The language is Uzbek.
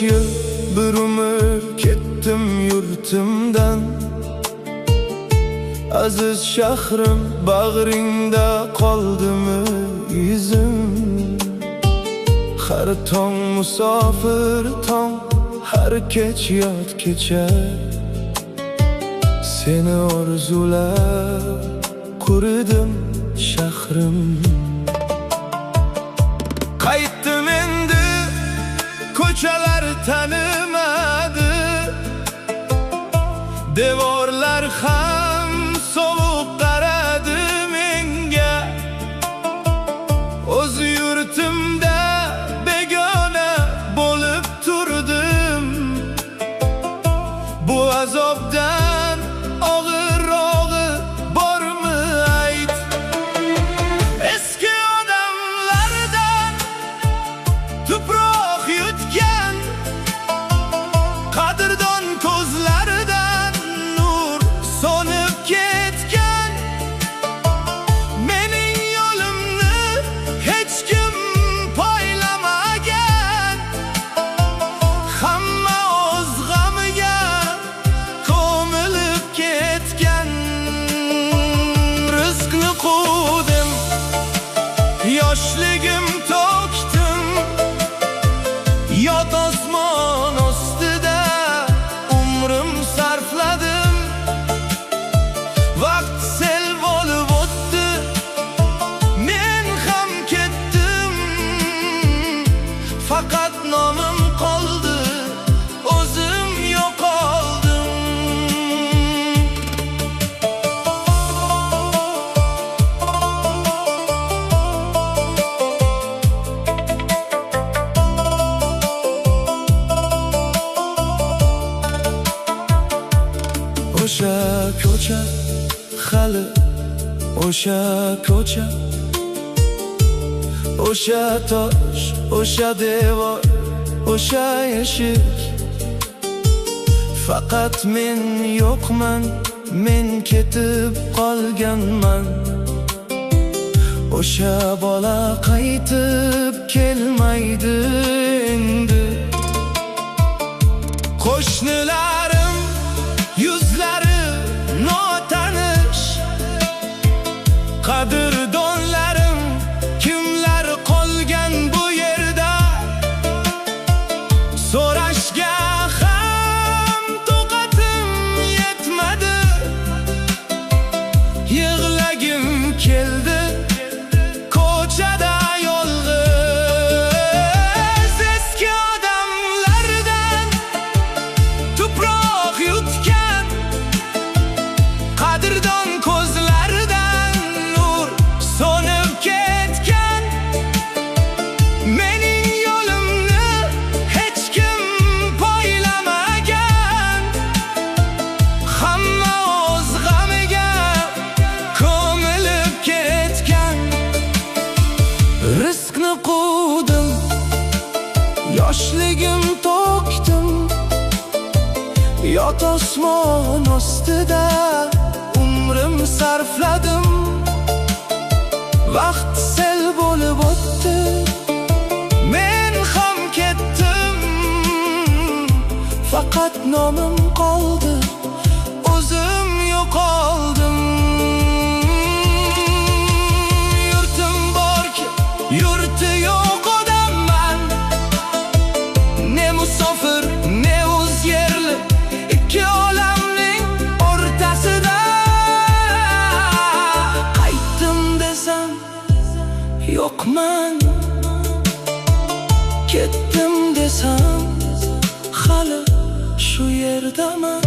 yıl bir umr ketdim yurtimdan. Aziz shahrim bag'ringda qoldimi yuzim? Har tong musofir tong, har kech yot kecha seni orzulab quridim shahrim. Qaytdim endi, ko'chalar tanimadi, devorlar ham sovuq qaradi menga. O'z yurtimda begona bo'lib turdim, bu azobdan og'irrog'i bormi ayt? Eski odamlardan tuproq yutgan, qadrdon ko'zlaridan nur so'nib ketgan. Mening yo'limni hech kim poylamagan, hamma o'z g'amiga ko'milib ketgan. Rizqni quvdim, yoshligim to'kdim, yot osmon ostida umrim sarfladim. Vaqt sel bo'lib o'tdi, men ham ketdim, faqat nomim qoldi, o'zim yo'qoldim. O'sha ko'cha hali, o'sha ko'cha, o'sha tosh, o'sha devor, o'sha eshik. Faqat men yo'qman, men ketib qolganman. O'sha bola qaytib kelmaydi endi. Qo'shnilarim yuzlari notanish, qadrdonlarim kimlar qolgan bu yerda? So'rashga ham toqatim yetmadi, yig'lagim keldi ko'chada yolg'iz. Eski odamlardan tuproq yutgan, qadrdon ko'zlaridan nur so'nib ketgan. Mening yo'limni hech kim poylamagan, hamma o'z g'amiga ko'milib ketgan. Rizqni quvdim, yoshligim to'kdim, yot osmon ostida umrim sarfladim. Vaqt sel bo'lib o'tdi, men ham ketdim, faqat nomim qoldi, o'zim yo'qoldim. Yurtim borki, yurti yo'q odamman, ne musofir, ne o'z yerli, ikki olamning o'rtasida. Qaytdim desam yo'qman, ketdim desam hali shu yerdaman.